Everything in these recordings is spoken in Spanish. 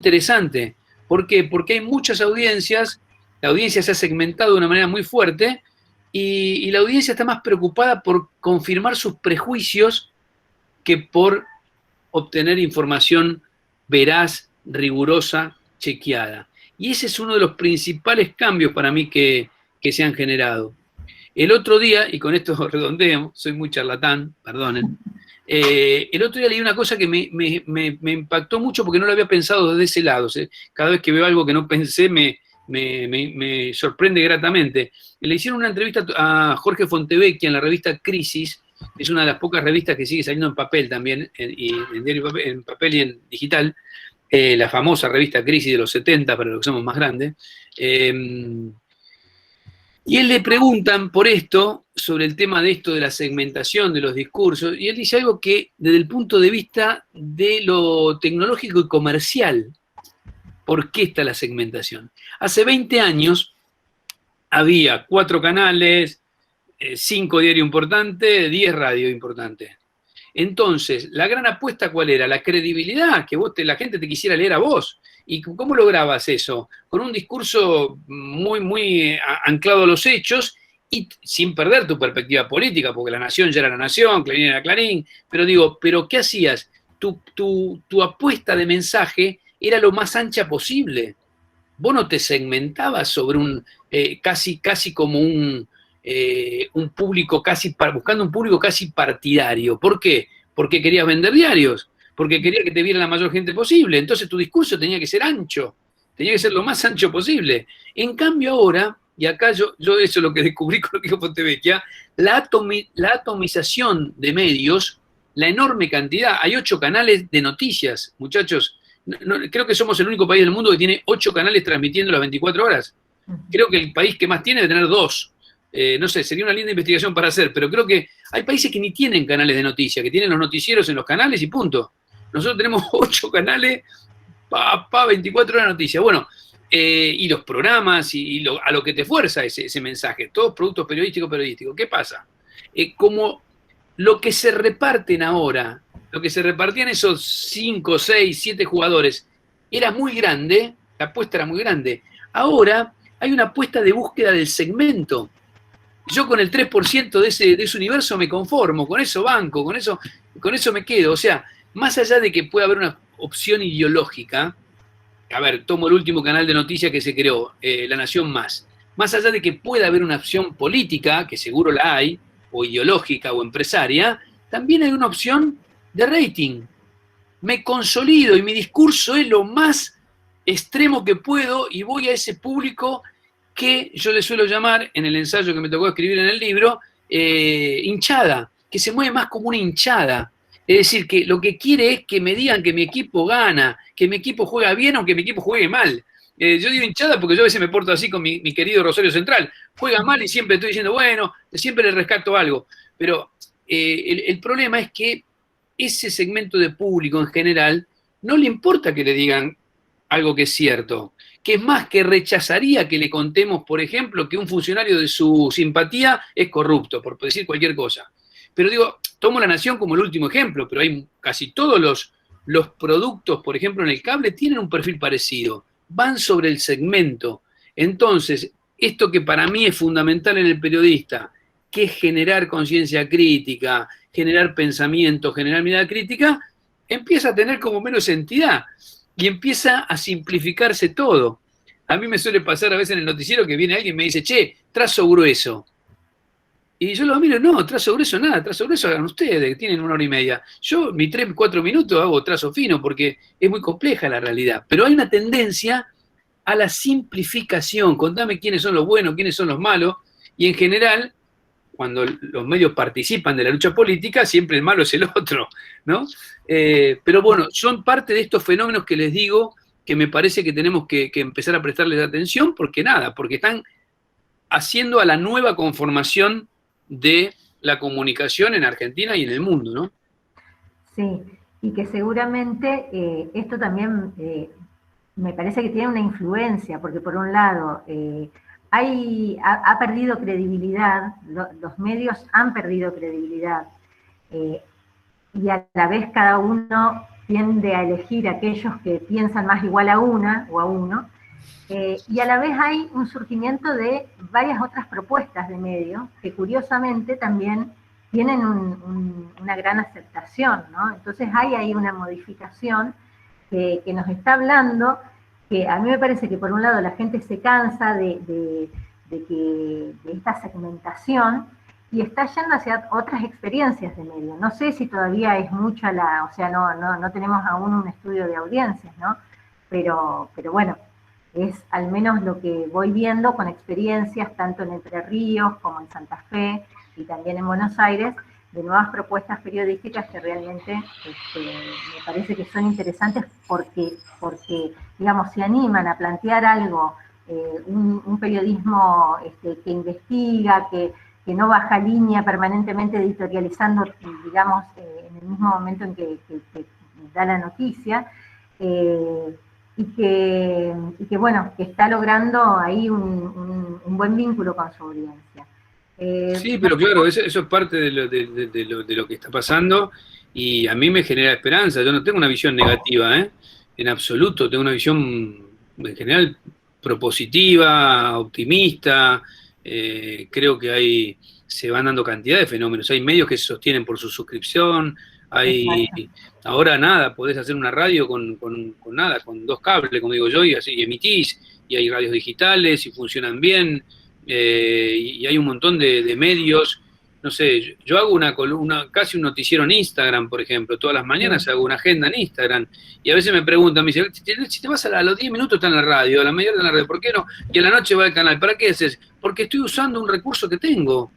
interesante. ¿Por qué? Porque hay muchas audiencias, la audiencia se ha segmentado de una manera muy fuerte y la audiencia está más preocupada por confirmar sus prejuicios que por obtener información veraz, rigurosa, chequeada. Y ese es uno de los principales cambios para mí que se han generado. El otro día, y con esto redondeo, soy muy charlatán, perdonen, el otro día leí una cosa que me impactó mucho porque no lo había pensado desde ese lado. Cada vez que veo algo que no pensé me sorprende gratamente. Le hicieron una entrevista a Jorge Fontevecchia en la revista Crisis, que es una de las pocas revistas que sigue saliendo en papel también, en papel y en digital, la famosa revista Crisis de los 70, para los que somos más grandes. Y él le preguntan por esto, sobre el tema de esto de la segmentación de los discursos, y él dice algo que desde el punto de vista de lo tecnológico y comercial, ¿por qué está la segmentación? Hace 20 años había 4 canales, 5 diarios importantes, 10 radios importantes. Entonces, la gran apuesta, ¿cuál era? La credibilidad, que la gente te quisiera leer a vos. ¿Y cómo lograbas eso? Con un discurso muy anclado a los hechos y sin perder tu perspectiva política, porque La Nación ya era La Nación, Clarín era Clarín, pero ¿qué hacías? Tu apuesta de mensaje era lo más ancha posible. Vos no te segmentabas sobre casi como un público buscando un público casi partidario. ¿Por qué? Porque querías vender diarios, porque querías que te viera la mayor gente posible. Entonces tu discurso tenía que ser ancho, tenía que ser lo más ancho posible. En cambio ahora, y acá yo eso es lo que descubrí con lo que dijo Fontevecchia, la atomización de medios, la enorme cantidad, hay 8 canales de noticias, muchachos. Creo que somos el único país del mundo que tiene 8 canales transmitiendo las 24 horas. Creo que el país que más tiene debe tener 2. No sé, sería una linda investigación para hacer, pero creo que hay países que ni tienen canales de noticias, que tienen los noticieros en los canales y punto. Nosotros tenemos 8 canales, 24 horas de noticias. Bueno, y los programas a lo que te fuerza ese mensaje, todos productos periodísticos. ¿Qué pasa? Como lo que se reparten ahora, lo que se repartían esos 5, 6, 7 jugadores, era muy grande, la apuesta era muy grande. Ahora hay una apuesta de búsqueda del segmento. Yo con el 3% de ese universo me conformo, con eso banco, con eso me quedo. O sea, más allá de que pueda haber una opción ideológica, a ver, tomo el último canal de noticias que se creó, La Nación Más allá de que pueda haber una opción política, que seguro la hay, o ideológica o empresaria, también hay una opción de rating. Me consolido y mi discurso es lo más extremo que puedo y voy a ese público que yo le suelo llamar, en el ensayo que me tocó escribir en el libro, hinchada, que se mueve más como una hinchada. Es decir, que lo que quiere es que me digan que mi equipo gana, que mi equipo juega bien o que mi equipo juegue mal. Yo digo hinchada porque yo a veces me porto así con mi querido Rosario Central. Juega mal y siempre estoy diciendo, bueno, siempre le rescato algo. Pero el problema es que ese segmento de público en general no le importa que le digan algo que es cierto, que es más, que rechazaría que le contemos, por ejemplo, que un funcionario de su simpatía es corrupto, por decir cualquier cosa. Pero digo, tomo La Nación como el último ejemplo, pero hay casi todos los productos, por ejemplo, en el cable, tienen un perfil parecido, van sobre el segmento. Entonces, esto que para mí es fundamental en el periodista, que es generar conciencia crítica, generar pensamiento, generar mirada crítica, empieza a tener como menos entidad y empieza a simplificarse todo. A mí me suele pasar a veces en el noticiero que viene alguien y me dice, che, trazo grueso. Y yo lo miro, no, trazo grueso nada, trazo grueso hagan ustedes, que tienen 1 hora y media. Yo, mi 3, 4 minutos hago trazo fino porque es muy compleja la realidad. Pero hay una tendencia a la simplificación. Contame quiénes son los buenos, quiénes son los malos. Y en general, cuando los medios participan de la lucha política, siempre el malo es el otro, ¿no? Pero bueno, son parte de estos fenómenos que les digo que me parece que tenemos que empezar a prestarles atención, porque están haciendo a la nueva conformación de la comunicación en Argentina y en el mundo, ¿no? Sí, y que seguramente esto también me parece que tiene una influencia, porque por un lado ha perdido credibilidad, los medios han perdido credibilidad, y a la vez cada uno tiende a elegir aquellos que piensan más igual a una o a uno, y a la vez hay un surgimiento de varias otras propuestas de medios que curiosamente también tienen una gran aceptación, ¿no? Entonces hay ahí una modificación que nos está hablando, que a mí me parece que por un lado la gente se cansa de esta segmentación y está yendo hacia otras experiencias de medio. No sé si todavía es mucha o sea, no tenemos aún un estudio de audiencias, ¿no? Pero bueno, es al menos lo que voy viendo con experiencias tanto en Entre Ríos como en Santa Fe y también en Buenos Aires, de nuevas propuestas periodísticas que realmente me parece que son interesantes porque, digamos, se animan a plantear algo, un periodismo que investiga, que no baja línea permanentemente editorializando, digamos, en el mismo momento en que da la noticia, y que, bueno, que está logrando ahí un buen vínculo con su audiencia. Sí, pero claro, eso es parte de lo que está pasando y a mí me genera esperanza. Yo no tengo una visión negativa, en absoluto. Tengo una visión en general propositiva, optimista. Creo que se van dando cantidad de fenómenos. Hay medios que se sostienen por su suscripción. Ahora nada, podés hacer una radio con nada, con 2 cables, como digo yo, y así emitís. Y hay radios digitales y funcionan bien. Y hay un montón de medios, no sé, yo hago casi un noticiero en Instagram, por ejemplo, todas las mañanas hago una agenda en Instagram, y a veces me preguntan, me dicen, si te vas a los 10 minutos está en la radio, a la media hora está en la radio, ¿por qué no? Y a la noche va al canal, ¿para qué haces? Porque estoy usando un recurso que tengo,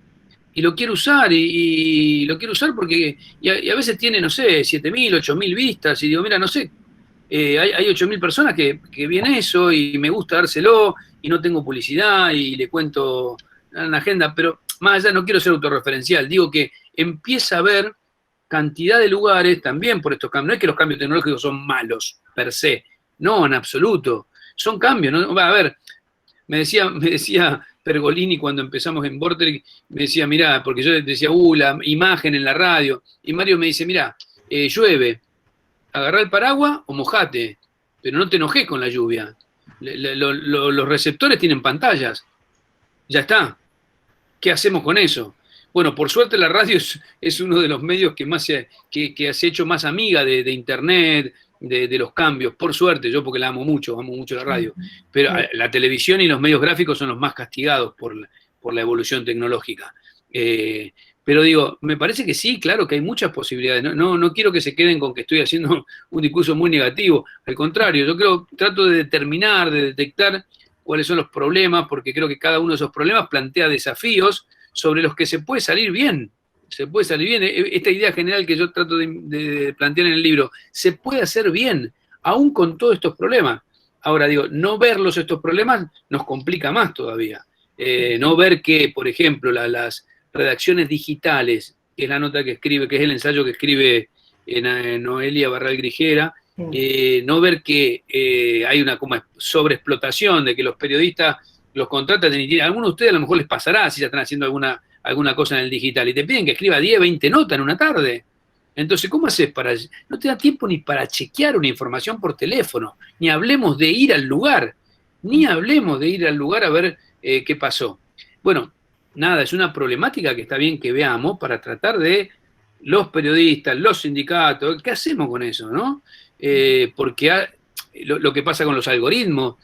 y lo quiero usar, y lo quiero usar porque, y a veces tiene, no sé, 7.000, 8.000 vistas, y digo, mira, no sé, hay 8.000 personas que ven eso y me gusta dárselo y no tengo publicidad y le cuento en la agenda, pero más allá no quiero ser autorreferencial, digo que empieza a haber cantidad de lugares también por estos cambios. No es que los cambios tecnológicos son malos per se, no, en absoluto, son cambios, ¿no? A ver, me decía Pergolini cuando empezamos en Vorterix, me decía, mirá, porque yo decía, la imagen en la radio, y Mario me dice, mirá, llueve, agarrá el paraguas o mojate, pero no te enojes con la lluvia. Los receptores tienen pantallas. Ya está. ¿Qué hacemos con eso? Bueno, por suerte la radio es uno de los medios que más que se ha hecho más amiga de Internet, de los cambios. Por suerte, yo porque la amo mucho la radio. Pero la televisión y los medios gráficos son los más castigados por la evolución tecnológica. Pero digo, me parece que sí, claro que hay muchas posibilidades. No quiero que se queden con que estoy haciendo un discurso muy negativo. Al contrario, yo trato de determinar, de detectar cuáles son los problemas, porque creo que cada uno de esos problemas plantea desafíos sobre los que se puede salir bien. Se puede salir bien. Esta idea general que yo trato de plantear en el libro, se puede hacer bien, aún con todos estos problemas. Ahora digo, no verlos estos problemas nos complica más todavía. No ver que, por ejemplo, las redacciones digitales, que es la nota que escribe, que es el ensayo que escribe Noelia Barral Grijera, no ver que hay una como sobreexplotación, de que los periodistas los contratan, y a algunos de ustedes a lo mejor les pasará si ya están haciendo alguna cosa en el digital, y te piden que escriba 10, 20 notas en una tarde. Entonces, ¿cómo haces no te da tiempo ni para chequear una información por teléfono, ni hablemos de ir al lugar, a ver qué pasó? Bueno, nada, es una problemática que está bien que veamos para tratar de los periodistas, los sindicatos, ¿qué hacemos con eso, no? Porque lo que pasa con los algoritmos,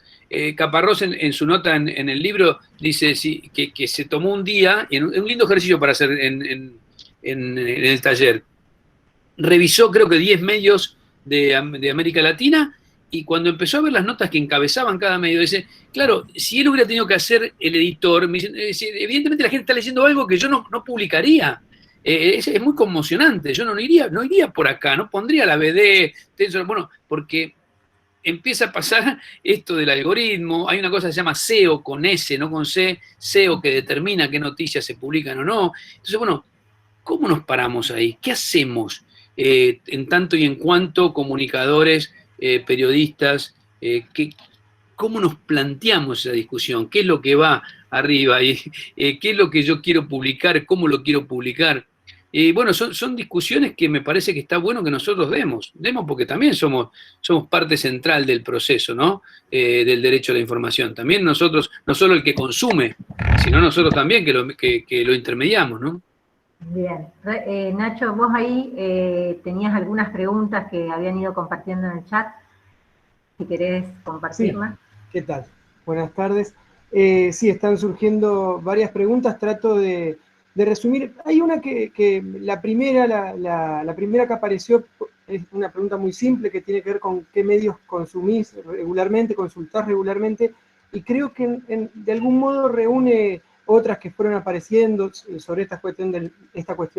Caparrós en su nota en el libro dice que se tomó un día, y un lindo ejercicio para hacer en el taller, revisó creo que 10 medios de América Latina, y cuando empezó a ver las notas que encabezaban cada medio, dice, claro, si él hubiera tenido que hacer el editor, evidentemente la gente está leyendo algo que yo no publicaría. Es muy conmocionante, yo no iría por acá, no pondría la BD, bueno, porque empieza a pasar esto del algoritmo, hay una cosa que se llama SEO con S, no con C, SEO que determina qué noticias se publican o no. Entonces, bueno, ¿cómo nos paramos ahí? ¿Qué hacemos en tanto y en cuanto comunicadores, periodistas? ¿Cómo nos planteamos esa discusión? ¿Qué es lo que va arriba? ¿Qué es lo que yo quiero publicar? ¿Cómo lo quiero publicar? Y bueno, son discusiones que me parece que está bueno que nosotros demos porque también somos parte central del proceso, ¿no? Del derecho a la información. También nosotros, no solo el que consume, sino nosotros también que lo intermediamos, ¿no? Bien. Nacho, vos ahí tenías algunas preguntas que habían ido compartiendo en el chat, si querés compartirlas. Sí, ¿qué tal? Buenas tardes. Sí, están surgiendo varias preguntas, trato de resumir. Hay una que la primera que apareció es una pregunta muy simple que tiene que ver con qué medios consumís regularmente, consultás regularmente, y creo que de algún modo reúne otras que fueron apareciendo sobre esta cuestión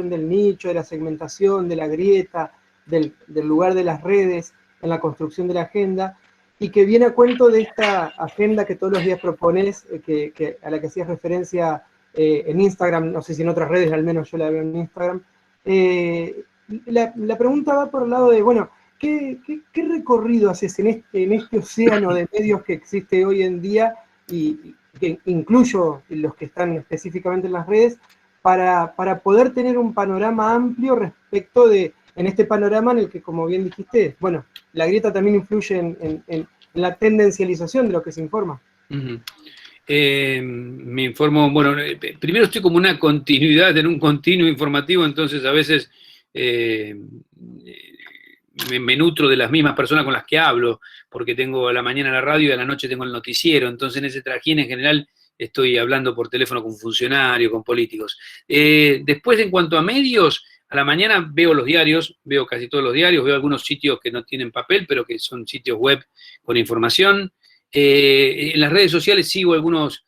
del nicho, de la segmentación, de la grieta, del lugar de las redes en la construcción de la agenda, y que viene a cuento de esta agenda que todos los días propones, a la que hacías referencia en Instagram, no sé si en otras redes, al menos yo la veo en Instagram. La pregunta va por el lado de, bueno, ¿qué recorrido haces en este océano de medios que existe hoy en día, y que incluyo los que están específicamente en las redes, para poder tener un panorama amplio respecto de, en este panorama en el que, como bien dijiste, bueno, la grieta también influye en la tendencialización de lo que se informa? Me informo, bueno, primero estoy como una continuidad en un continuo informativo, entonces a veces me nutro de las mismas personas con las que hablo, porque tengo a la mañana la radio y a la noche tengo el noticiero, entonces en ese trajín en general estoy hablando por teléfono con funcionarios, con políticos. Después, en cuanto a medios, a la mañana veo los diarios, veo casi todos los diarios, veo algunos sitios que no tienen papel, pero que son sitios web con información. En las redes sociales sigo algunas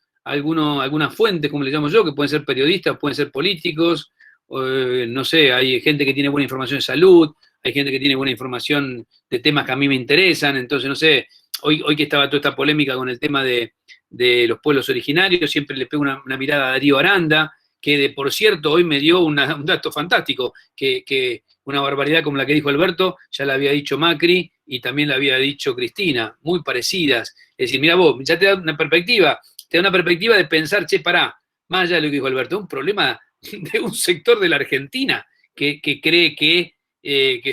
fuentes, como le llamo yo, que pueden ser periodistas, pueden ser políticos, no sé, hay gente que tiene buena información de salud, hay gente que tiene buena información de temas que a mí me interesan, entonces, no sé, hoy que estaba toda esta polémica con el tema de los pueblos originarios, siempre le pego una mirada a Darío Aranda, que por cierto hoy me dio un dato fantástico, que una barbaridad como la que dijo Alberto, ya la había dicho Macri y también la había dicho Cristina, muy parecidas. Es decir, mira vos, ya te da una perspectiva de pensar, che, pará, más allá de lo que dijo Alberto, un problema de un sector de la Argentina que cree que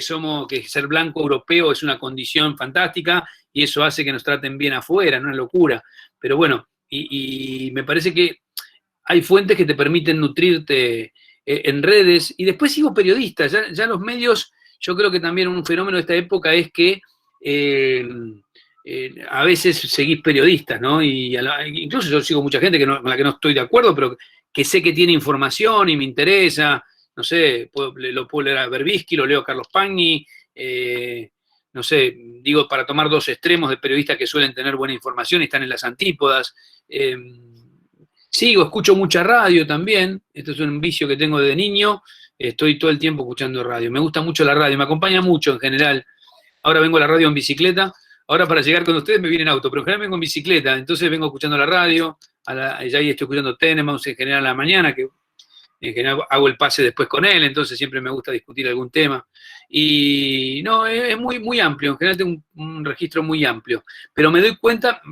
ser blanco europeo es una condición fantástica y eso hace que nos traten bien afuera, no es locura. Pero bueno, y me parece que hay fuentes que te permiten nutrirte en redes, y después sigo periodistas, ya los medios, yo creo que también un fenómeno de esta época es que a veces seguís periodistas, ¿no? Incluso yo sigo mucha gente con la que no estoy de acuerdo, pero que sé que tiene información y me interesa, no sé, lo puedo leer a Berbisky, lo leo a Carlos Pagni, no sé, digo, para tomar dos extremos de periodistas que suelen tener buena información y están en las antípodas. Sigo, escucho mucha radio también, esto es un vicio que tengo desde niño, estoy todo el tiempo escuchando radio, me gusta mucho la radio, me acompaña mucho en general. Ahora vengo a la radio en bicicleta, ahora para llegar con ustedes me viene en auto, pero en general vengo en bicicleta, entonces vengo escuchando la radio, ya ahí estoy escuchando Tenemos en general a la mañana, que en general hago el pase después con él, entonces siempre me gusta discutir algún tema. Y no, es muy, muy amplio, en general tengo un registro muy amplio, pero me doy cuenta,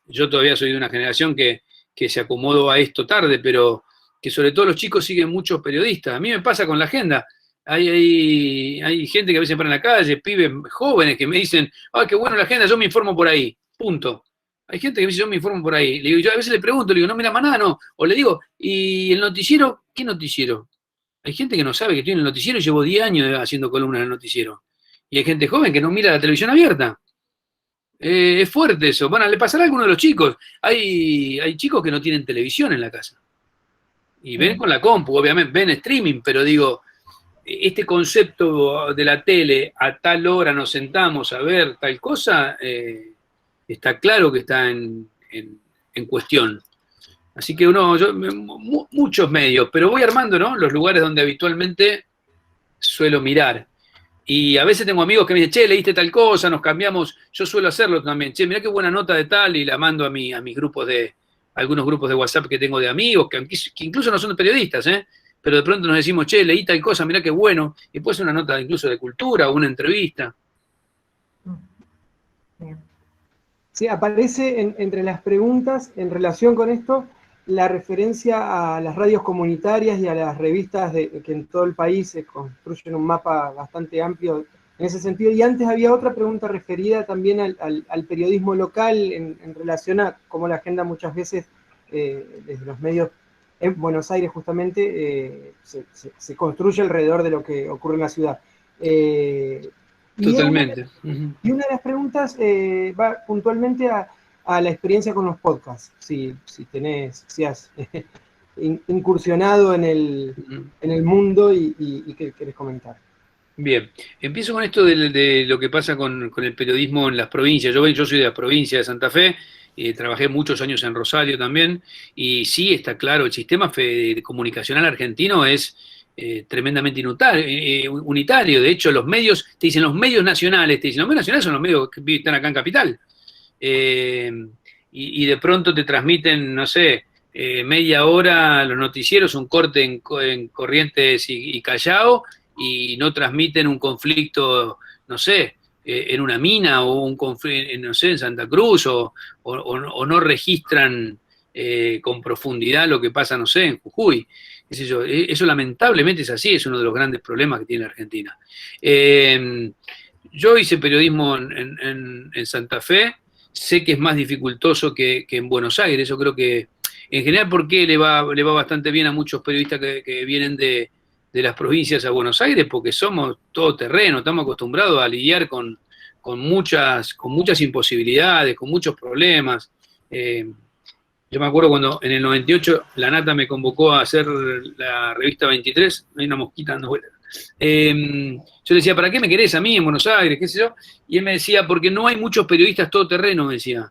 yo todavía soy de una generación que se acomodó a esto tarde, pero que sobre todo los chicos siguen muchos periodistas. A mí me pasa con la agenda. Hay gente que a veces para en la calle, pibes jóvenes que me dicen, ¡ay, qué bueno la agenda! Yo me informo por ahí. Punto. Hay gente que me dice, yo me informo por ahí. Le digo, yo a veces le pregunto, le digo, no, mira, más nada, no. O le digo, ¿y el noticiero? ¿Qué noticiero? Hay gente que no sabe que estoy en el noticiero y llevo 10 años haciendo columnas en el noticiero. Y hay gente joven que no mira la televisión abierta. Es fuerte eso. Bueno, le pasará a alguno de los chicos. Hay chicos que no tienen televisión en la casa. Y ven con la compu, obviamente, ven streaming, pero digo, este concepto de la tele, a tal hora nos sentamos a ver tal cosa, está claro que está en cuestión. Así que muchos medios, pero voy armando, ¿no? Los lugares donde habitualmente suelo mirar. Y a veces tengo amigos que me dicen, che, leíste tal cosa, nos cambiamos. Yo suelo hacerlo también. Che, mirá qué buena nota de tal, y la mando a mis grupos algunos grupos de WhatsApp que tengo de amigos, que incluso no son periodistas, pero de pronto nos decimos, che, leí tal cosa, mirá qué bueno. Y puede ser una nota incluso de cultura o una entrevista. Sí, aparece entre las preguntas en relación con esto la referencia a las radios comunitarias y a las revistas que en todo el país se construyen un mapa bastante amplio en ese sentido. Y antes había otra pregunta referida también al periodismo local en relación a cómo la agenda muchas veces, desde los medios en Buenos Aires justamente, se construye alrededor de lo que ocurre en la ciudad. Totalmente. Y una de las preguntas va puntualmente a la experiencia con los podcasts, si has incursionado en el mundo y qué querés comentar. Bien, empiezo con esto de lo que pasa con el periodismo en las provincias. Yo soy de la provincia de Santa Fe, trabajé muchos años en Rosario también, y sí está claro, el sistema comunicacional argentino es tremendamente unitario. De hecho, los medios, te dicen los medios nacionales, los medios nacionales son los medios que están acá en Capital. Y de pronto te transmiten, no sé, media hora los noticieros, un corte en Corrientes y Callao, y no transmiten un conflicto, no sé, en una mina o un conflicto, no sé, en Santa Cruz, o no registran con profundidad lo que pasa, no sé, en Jujuy. Qué sé yo. Eso lamentablemente es así, es uno de los grandes problemas que tiene Argentina. Yo hice periodismo en Santa Fe, sé que es más dificultoso que en Buenos Aires. Yo creo que, en general, ¿por qué le va bastante bien a muchos periodistas que vienen de las provincias a Buenos Aires? Porque somos todoterreno, estamos acostumbrados a lidiar con muchas imposibilidades, con muchos problemas. Yo me acuerdo cuando en el 98 la Nata me convocó a hacer la revista 23, hay una mosquita dando vueltas. Yo le decía, ¿para qué me querés a mí en Buenos Aires? ¿Qué sé yo? Y él me decía, porque no hay muchos periodistas todoterreno, me decía.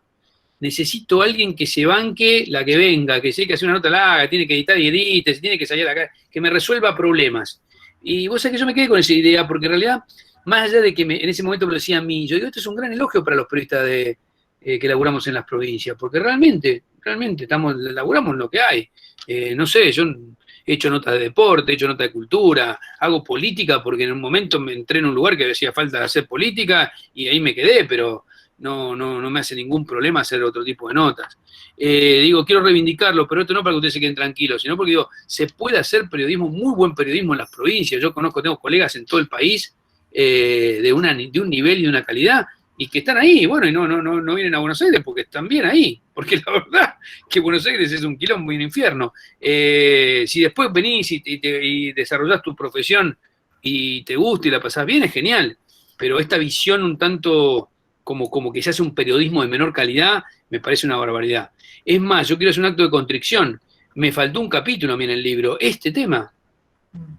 Necesito a alguien que se banque la que venga, que sé que hace una nota larga, tiene que editar y edite, tiene que salir acá, que me resuelva problemas. Y vos sabés que yo me quedé con esa idea, porque en realidad, más allá de que en ese momento me lo decía a mí, yo digo, esto es un gran elogio para los periodistas que laburamos en las provincias, porque realmente laburamos en lo que hay. No sé, yo he hecho notas de deporte, he hecho notas de cultura, hago política, porque en un momento me entré en un lugar que hacía falta hacer política, y ahí me quedé, pero no me hace ningún problema hacer otro tipo de notas. Digo, quiero reivindicarlo, pero esto no para que ustedes se queden tranquilos, sino porque digo, se puede hacer periodismo, muy buen periodismo en las provincias. Yo tengo colegas en todo el país de un nivel y de una calidad, y que están ahí, bueno, y no vienen a Buenos Aires porque están bien ahí, porque la verdad que Buenos Aires es un quilombo y un infierno. Si después venís y desarrollás tu profesión y te gusta y la pasás bien, es genial, pero esta visión un tanto como que se hace un periodismo de menor calidad, me parece una barbaridad. Es más, yo quiero hacer un acto de contrición. Me faltó un capítulo a mí en el libro, este tema.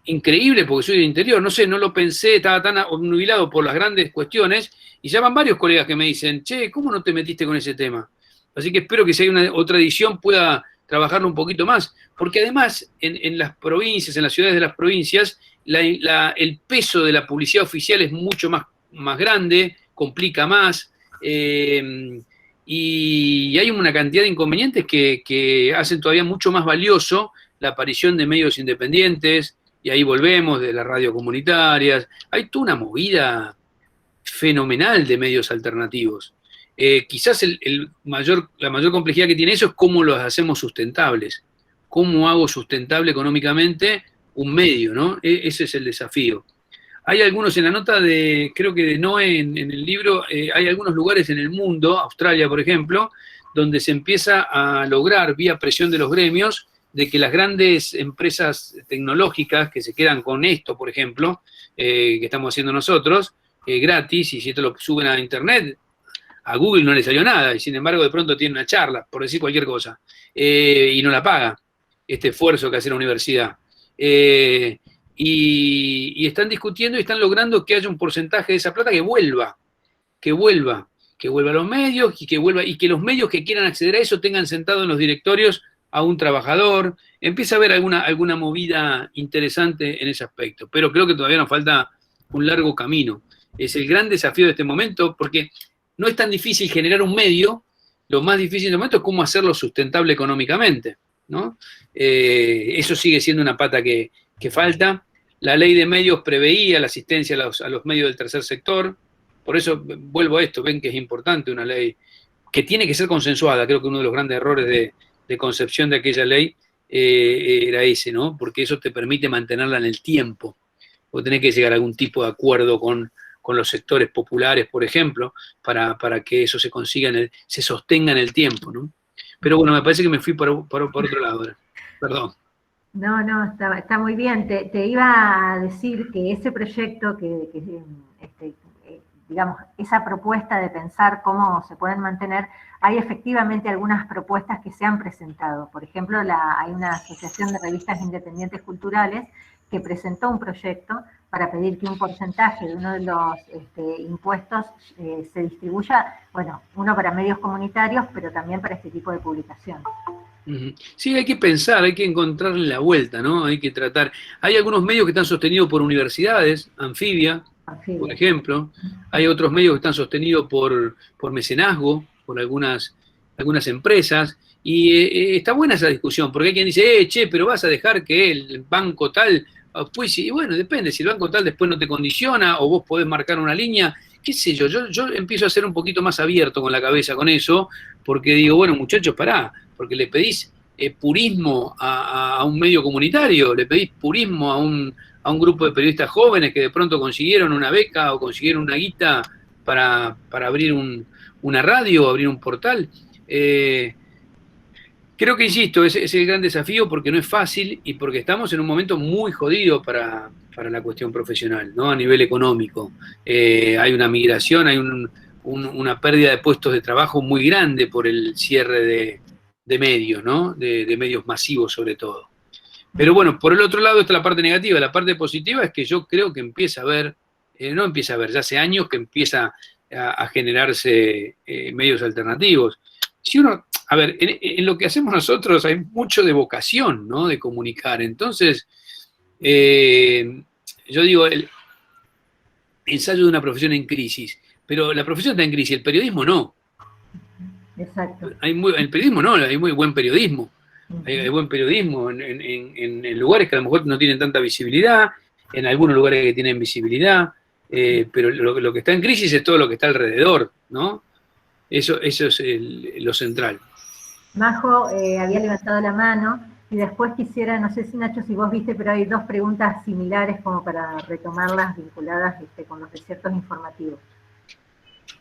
Increíble, porque soy del interior, no sé, no lo pensé, estaba tan obnubilado por las grandes cuestiones, y ya van varios colegas que me dicen, che, ¿cómo no te metiste con ese tema? Así que espero que si hay otra edición pueda trabajarlo un poquito más, porque además en las provincias, en las ciudades de las provincias, el peso de la publicidad oficial es mucho más grande, complica más, y hay una cantidad de inconvenientes que hacen todavía mucho más valioso la aparición de medios independientes, y ahí volvemos, de las radios comunitarias. Hay toda una movida fenomenal de medios alternativos. Quizás la mayor complejidad que tiene eso es cómo los hacemos sustentables. ¿Cómo hago sustentable económicamente un medio, ¿no? Ese es el desafío. Hay algunos en la nota creo que de Noé en el libro, hay algunos lugares en el mundo, Australia por ejemplo, donde se empieza a lograr, vía presión de los gremios, de que las grandes empresas tecnológicas que se quedan con esto, por ejemplo, que estamos haciendo nosotros, gratis, y si esto lo suben a internet, a Google no le salió nada, y sin embargo de pronto tiene una charla, por decir cualquier cosa, y no la paga este esfuerzo que hace la universidad. Y están discutiendo y están logrando que haya un porcentaje de esa plata que vuelva a los medios, y que los medios que quieran acceder a eso tengan sentado en los directorios a un trabajador. Empieza a haber alguna movida interesante en ese aspecto, pero creo que todavía nos falta un largo camino. Es el gran desafío de este momento, porque no es tan difícil generar un medio, lo más difícil en este momento es cómo hacerlo sustentable económicamente, ¿no? Eso sigue siendo una pata que falta. La ley de medios preveía la asistencia a los medios del tercer sector, por eso vuelvo a esto, ven que es importante una ley que tiene que ser consensuada. Creo que uno de los grandes errores de de concepción de aquella ley era ese, ¿no? Porque eso te permite mantenerla en el tiempo. Vos tenés que llegar a algún tipo de acuerdo con los sectores populares, por ejemplo, para que eso se consiga, se sostenga en el tiempo, ¿no? Pero bueno, me parece que me fui por otro lado ahora. Perdón. No, está muy bien. Te iba a decir que ese proyecto, digamos, esa propuesta de pensar cómo se pueden mantener, hay efectivamente algunas propuestas que se han presentado. Por ejemplo, hay una asociación de revistas independientes culturales que presentó un proyecto para pedir que un porcentaje de uno de los impuestos se distribuya, bueno, uno para medios comunitarios, pero también para este tipo de publicaciones. Sí, hay que pensar, hay que encontrarle la vuelta, ¿no? Hay que tratar. Hay algunos medios que están sostenidos por universidades, Anfibia, por ejemplo. Hay otros medios que están sostenidos por mecenazgo, por algunas empresas. Y está buena esa discusión, porque hay quien dice, che, pero vas a dejar que el banco tal, pues sí, bueno, depende, si el banco tal después no te condiciona o vos podés marcar una línea, qué sé yo empiezo a ser un poquito más abierto con la cabeza con eso, porque digo, bueno, muchachos, pará, porque le pedís purismo a un medio comunitario, le pedís purismo a un grupo de periodistas jóvenes que de pronto consiguieron una beca o consiguieron una guita para abrir una radio, abrir un portal. Creo que, insisto, es el gran desafío porque no es fácil y porque estamos en un momento muy jodido para la cuestión profesional, ¿no? A nivel económico. Hay una migración, hay una pérdida de puestos de trabajo muy grande por el cierre de medios, ¿no? De medios masivos sobre todo. Pero bueno, por el otro lado está la parte negativa. La parte positiva es que yo creo que empieza a haber, no empieza a haber, ya hace años que empieza a generarse medios alternativos. Si uno, a ver, en lo que hacemos nosotros hay mucho de vocación, ¿no? De comunicar. Entonces, yo digo, el ensayo de una profesión en crisis, pero la profesión está en crisis, el periodismo no. Exacto. El periodismo no, hay muy buen periodismo. Hay buen periodismo en lugares que a lo mejor no tienen tanta visibilidad, en algunos lugares que tienen visibilidad, pero lo que está en crisis es todo lo que está alrededor, ¿no? Eso es lo central. Majo había levantado la mano y después quisiera, no sé si Nacho, si vos viste, pero hay dos preguntas similares como para retomarlas vinculadas con los desiertos informativos.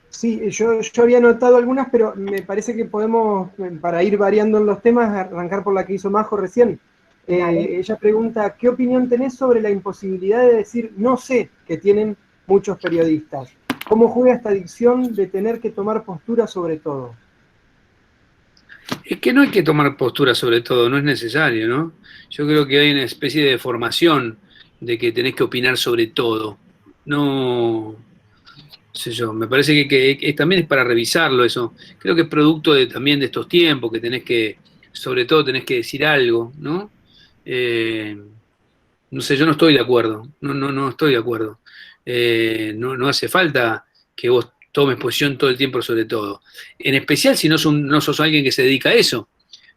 Sí, yo había anotado algunas, pero me parece que podemos, para ir variando en los temas, arrancar por la que hizo Majo recién. Ella pregunta, ¿qué opinión tenés sobre la imposibilidad de decir no sé que tienen muchos periodistas? ¿Cómo juega esta adicción de tener que tomar postura sobre todo? Es que no hay que tomar postura sobre todo, no es necesario, ¿no? Yo creo que hay una especie de formación de que tenés que opinar sobre todo. No sé yo, me parece que también es para revisarlo eso. Creo que es producto también de estos tiempos, que sobre todo tenés que decir algo, ¿no? No sé, yo no estoy de acuerdo, no estoy de acuerdo. No hace falta que vos tomes posición todo el tiempo sobre todo. En especial si no sos alguien que se dedica a eso.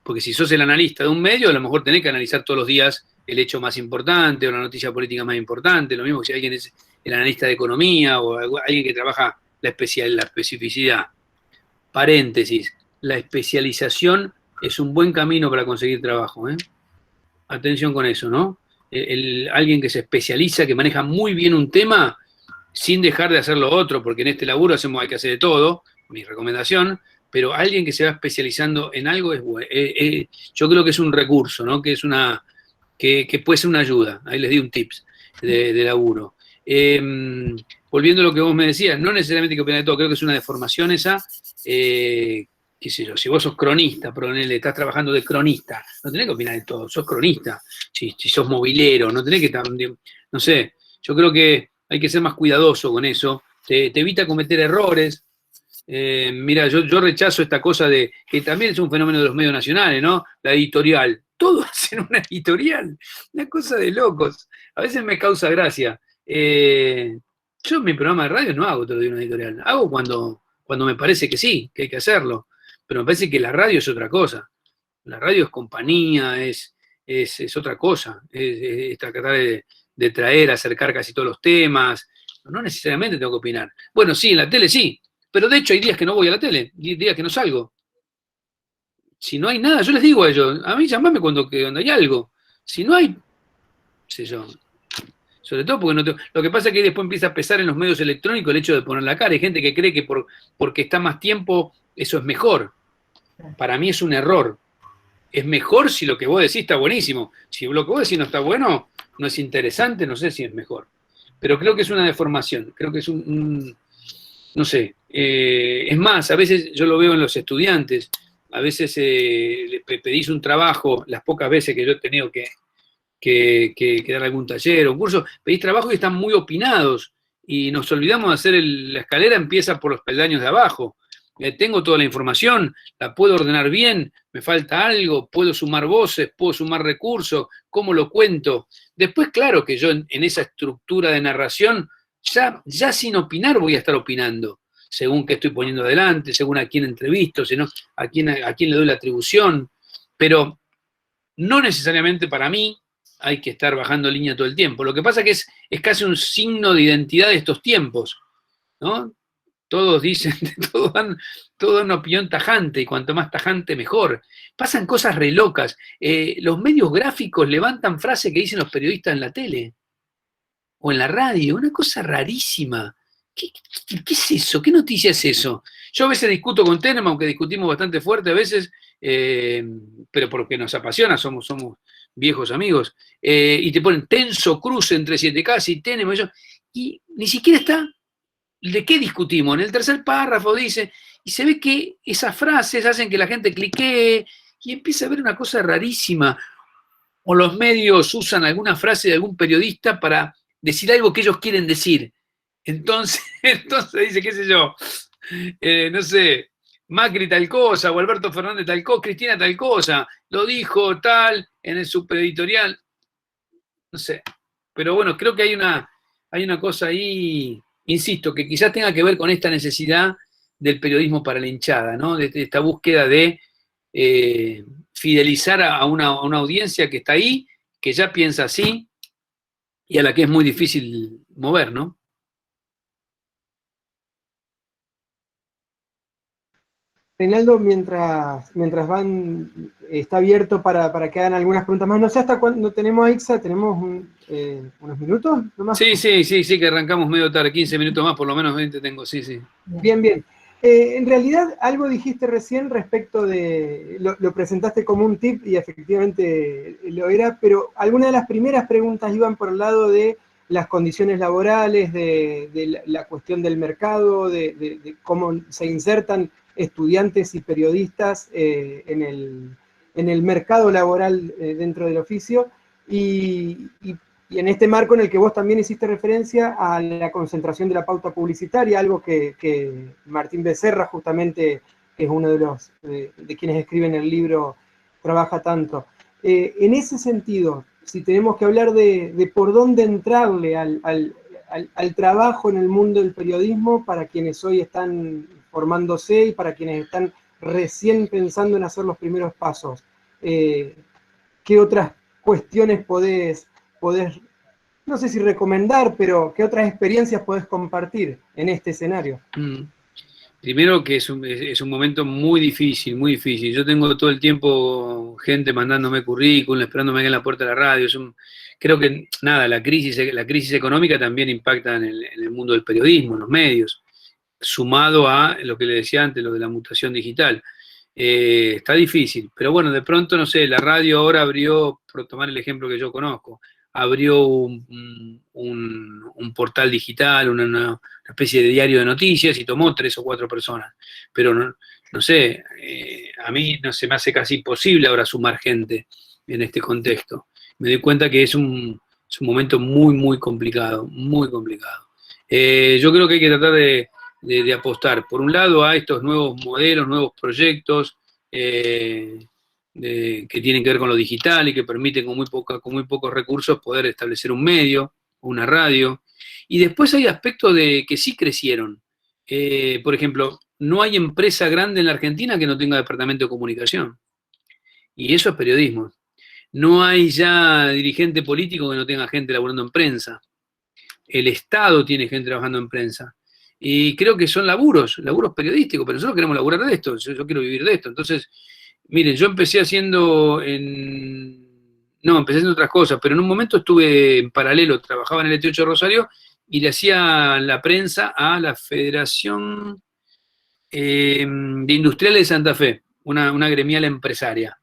Porque si sos el analista de un medio, a lo mejor tenés que analizar todos los días el hecho más importante o la noticia política más importante. Lo mismo que si alguien es el analista de economía o alguien que trabaja la especificidad. Paréntesis, la especialización es un buen camino para conseguir trabajo, ¿eh? Atención con eso, ¿no? Alguien que se especializa, que maneja muy bien un tema, sin dejar de hacer lo otro, porque en este laburo hay que hacer de todo, mi recomendación, pero alguien que se va especializando en algo es bueno. Yo creo que es un recurso, ¿no? Que puede ser una ayuda. Ahí les di un tips de laburo. Volviendo a lo que vos me decías, no necesariamente hay que opinar de todo, creo que es una deformación esa. Qué sé yo, si vos sos cronista, estás trabajando de cronista, no tenés que opinar de todo, sos cronista. Si sos movilero, no tenés que estar, no sé, yo creo que hay que ser más cuidadoso con eso, te evita cometer errores. Mira, yo rechazo esta cosa de, que también es un fenómeno de los medios nacionales, ¿no? La editorial. Todos hacen una editorial, una cosa de locos. A veces me causa gracia. Yo en mi programa de radio no hago todo de una editorial, hago cuando me parece que sí, que hay que hacerlo. Pero me parece que la radio es otra cosa. La radio es compañía, es otra cosa. Es tratar de traer, acercar casi todos los temas. No necesariamente tengo que opinar. Bueno, sí, en la tele sí, pero de hecho hay días que no voy a la tele, días que no salgo. Si no hay nada, yo les digo a ellos, a mí llamame cuando hay algo. Si no hay, qué sé yo. Sobre todo porque lo que pasa es que después empieza a pesar en los medios electrónicos el hecho de poner la cara. Hay gente que cree que porque está más tiempo, eso es mejor. Para mí es un error. Es mejor si lo que vos decís está buenísimo. Si lo que vos decís no está bueno, no es interesante, no sé si es mejor. Pero creo que es una deformación. Creo que es no sé. Es más, a veces yo lo veo en los estudiantes. A veces le pedís un trabajo, las pocas veces que yo he tenido que dar algún taller o un curso, pedís trabajo y están muy opinados. Y nos olvidamos de hacer la escalera, empieza por los peldaños de abajo. Tengo toda la información, la puedo ordenar bien, me falta algo, puedo sumar voces, puedo sumar recursos, cómo lo cuento. Después, claro que yo en esa estructura de narración, ya sin opinar voy a estar opinando, según qué estoy poniendo adelante, según a quién entrevisto, sino a quién le doy la atribución. Pero no necesariamente para mí hay que estar bajando línea todo el tiempo. Lo que pasa es que es casi un signo de identidad de estos tiempos, ¿no? Todos dicen, todos dan una opinión tajante, y cuanto más tajante, mejor. Pasan cosas re locas. Los medios gráficos levantan frases que dicen los periodistas en la tele o en la radio, una cosa rarísima. ¿Qué es eso? ¿Qué noticia es eso? Yo a veces discuto con Tenema, aunque discutimos bastante fuerte a veces, pero porque nos apasiona, somos viejos amigos, y te ponen tenso cruce entre 7K y Tenema, y ni siquiera está. ¿De qué discutimos? En el tercer párrafo dice, y se ve que esas frases hacen que la gente cliquee y empieza a ver una cosa rarísima. O los medios usan alguna frase de algún periodista para decir algo que ellos quieren decir. Entonces dice, qué sé yo, no sé, Macri tal cosa, o Alberto Fernández tal cosa, Cristina tal cosa, lo dijo tal en el supereditorial, no sé. Pero bueno, creo que hay una cosa ahí, insisto, que quizás tenga que ver con esta necesidad del periodismo para la hinchada, ¿no? De esta búsqueda de fidelizar a una audiencia que está ahí, que ya piensa así y a la que es muy difícil mover, ¿no? Reinaldo, mientras está abierto para que hagan algunas preguntas más. No sé hasta cuándo tenemos a Ixa, tenemos unos minutos nomás. Sí, que arrancamos medio tarde, 15 minutos más, por lo menos 20 tengo, sí. Bien. En realidad, algo dijiste recién respecto de, lo presentaste como un tip y efectivamente lo era, pero algunas de las primeras preguntas iban por el lado de las condiciones laborales, de la cuestión del mercado, de cómo se insertan estudiantes y periodistas en el mercado laboral dentro del oficio, y en este marco en el que vos también hiciste referencia a la concentración de la pauta publicitaria, algo que Martín Becerra, justamente, que es uno de quienes escriben el libro, trabaja tanto. En ese sentido, si tenemos que hablar de por dónde entrarle al trabajo en el mundo del periodismo para quienes hoy están formándose y para quienes están recién pensando en hacer los primeros pasos, ¿qué otras cuestiones podés, no sé si recomendar, pero qué otras experiencias podés compartir en este escenario? Primero que es un momento muy difícil, muy difícil. Yo tengo todo el tiempo gente mandándome currículum, esperándome aquí en la puerta de la radio. Creo que, nada, la crisis económica también impacta en el mundo del periodismo, en los medios, sumado a lo que le decía antes, lo de la mutación digital. Está difícil, pero bueno, de pronto, no sé, la radio ahora abrió, por tomar el ejemplo que yo conozco, abrió un portal digital, una especie de diario de noticias y tomó 3 o 4 personas. Pero no sé, a mí no se me hace casi imposible ahora sumar gente en este contexto. Me doy cuenta que es un momento muy, muy complicado, muy complicado. Yo creo que hay que tratar de apostar, por un lado, a estos nuevos modelos, nuevos proyectos, que tienen que ver con lo digital y que permiten con muy pocos recursos poder establecer un medio, una radio. Y después hay aspectos que sí crecieron. Por ejemplo, no hay empresa grande en la Argentina que no tenga departamento de comunicación. Y eso es periodismo. No hay ya dirigente político que no tenga gente laburando en prensa. El Estado tiene gente trabajando en prensa. Y creo que son laburos periodísticos, pero nosotros queremos laburar de esto, yo quiero vivir de esto. Entonces, Miren, yo empecé no, empecé haciendo otras cosas, pero en un momento estuve en paralelo, trabajaba en el ET8 Rosario y le hacía la prensa a la Federación de Industriales de Santa Fe, una gremial empresaria.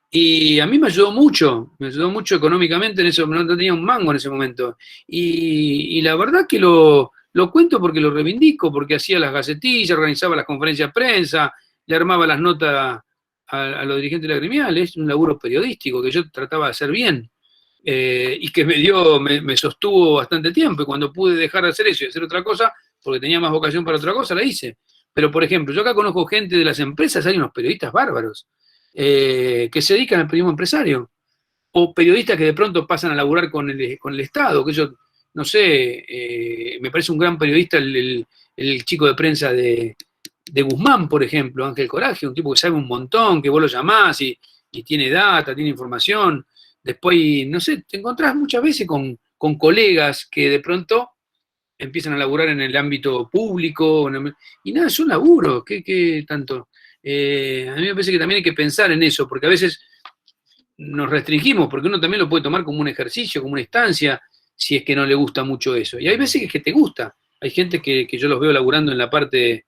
Y a mí me ayudó mucho económicamente en eso, no tenía un mango en ese momento. Y la verdad que lo cuento porque lo reivindico, porque hacía las gacetillas, organizaba las conferencias de prensa, le armaba las notas a los dirigentes de la gremial. Es un laburo periodístico que yo trataba de hacer bien. Y que me sostuvo bastante tiempo. Y cuando pude dejar de hacer eso y hacer otra cosa, porque tenía más vocación para otra cosa, la hice. Pero, por ejemplo, yo acá conozco gente de las empresas, hay unos periodistas bárbaros que se dedican al periodismo empresario, o periodistas que de pronto pasan a laburar con el Estado, que yo, no sé, me parece un gran periodista el chico de prensa de Guzmán, por ejemplo, Ángel Coraje, un tipo que sabe un montón, que vos lo llamás y tiene data, tiene información. Después, no sé, te encontrás muchas veces con colegas que de pronto empiezan a laburar en el ámbito público, y nada, es un laburo, ¿qué tanto? A mí me parece que también hay que pensar en eso, porque a veces nos restringimos, porque uno también lo puede tomar como un ejercicio, como una instancia, si es que no le gusta mucho eso. Y hay veces que te gusta. Hay gente que yo los veo laburando en la parte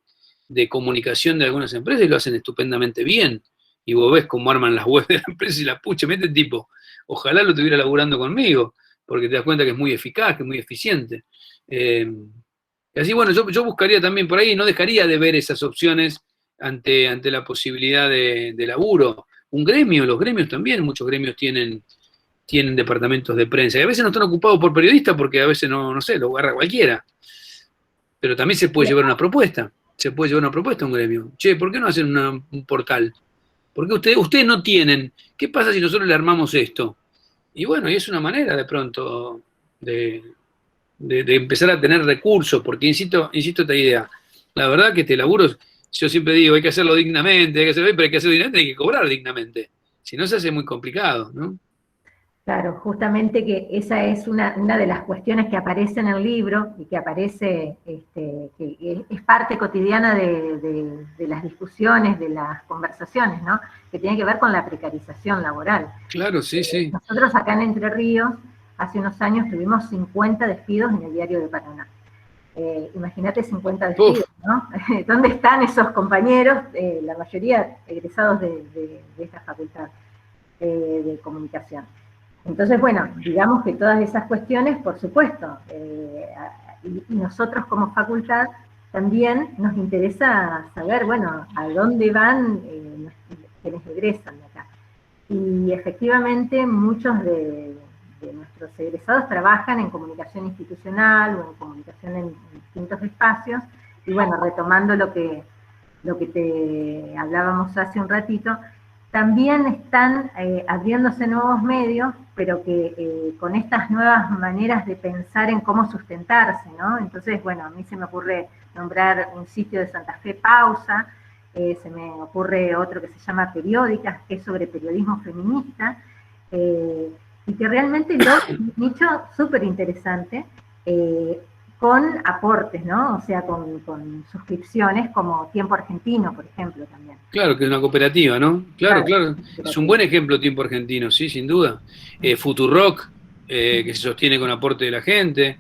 de comunicación de algunas empresas y lo hacen estupendamente bien. Y vos ves cómo arman las webs de la empresa y la pucha, mete tipo, ojalá lo tuviera laburando conmigo, porque te das cuenta que es muy eficaz, que es muy eficiente. Y así, bueno, yo buscaría también por ahí, no dejaría de ver esas opciones ante la posibilidad de laburo. Un gremio, los gremios también, muchos gremios tienen departamentos de prensa, y a veces no están ocupados por periodistas porque a veces no sé, lo agarra cualquiera. Pero también se puede llevar una propuesta, a un gremio. Che, ¿por qué no hacen un portal? Porque ustedes no tienen. ¿Qué pasa si nosotros le armamos esto? Y bueno, y es una manera de pronto de empezar a tener recursos, porque insisto esta idea. La verdad que este laburo, yo siempre digo, hay que hacerlo dignamente, pero hay que hacerlo dignamente, hay que cobrar dignamente. Si no, se hace muy complicado, ¿no? Claro, justamente que esa es una de las cuestiones que aparece en el libro y que aparece, que es parte cotidiana de las discusiones, de las conversaciones, ¿no? Que tiene que ver con la precarización laboral. Claro, sí, sí. Nosotros acá en Entre Ríos, hace unos años tuvimos 50 despidos en el Diario de Paraná. Imagínate 50 despidos, ¿no? ¿Dónde están esos compañeros? La mayoría egresados de esta facultad de comunicación. Entonces, bueno, digamos que todas esas cuestiones, por supuesto, y nosotros como facultad también nos interesa saber, bueno, a dónde van quienes egresan de acá. Y efectivamente muchos de nuestros egresados trabajan en comunicación institucional o en comunicación en distintos espacios, y bueno, retomando lo que te hablábamos hace un ratito, también están abriéndose nuevos medios, pero que con estas nuevas maneras de pensar en cómo sustentarse, ¿no? Entonces, bueno, a mí se me ocurre nombrar un sitio de Santa Fe, Pausa, se me ocurre otro que se llama Periódicas, que es sobre periodismo feminista, y que realmente lo un nicho súper interesante, con aportes, ¿no? O sea, con suscripciones como Tiempo Argentino, por ejemplo, también. Claro, que es una cooperativa, ¿no? Claro. Es un buen ejemplo Tiempo Argentino, sí, sin duda. Futurock, que se sostiene con aporte de la gente.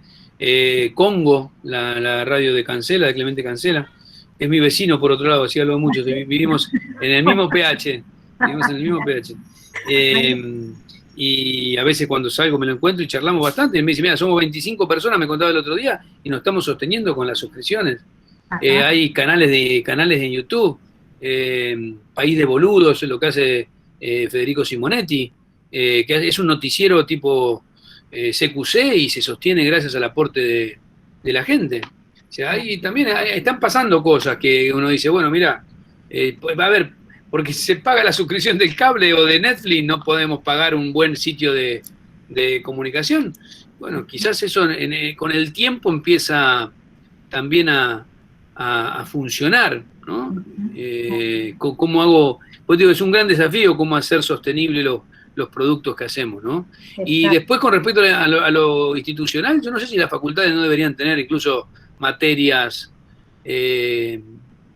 Congo, la radio de Cancela, de Clemente Cancela. Es mi vecino, por otro lado, así hablo mucho. Vivimos en el mismo PH. Y a veces cuando salgo me lo encuentro y charlamos bastante. Y me dice, mira, somos 25 personas, me contaba el otro día, y nos estamos sosteniendo con las suscripciones. Hay canales en YouTube, País de Boludos, lo que hace Federico Simonetti, que es un noticiero tipo CQC y se sostiene gracias al aporte de la gente. O sea, ahí también están pasando cosas que uno dice, bueno, mira, va a haber, porque si se paga la suscripción del cable o de Netflix, no podemos pagar un buen sitio de comunicación. Bueno, quizás eso con el tiempo empieza también a funcionar, ¿no? ¿Cómo hago? Pues digo, es un gran desafío cómo hacer sostenible los productos que hacemos, ¿no? Y después con respecto a lo institucional, yo no sé si las facultades no deberían tener incluso materias en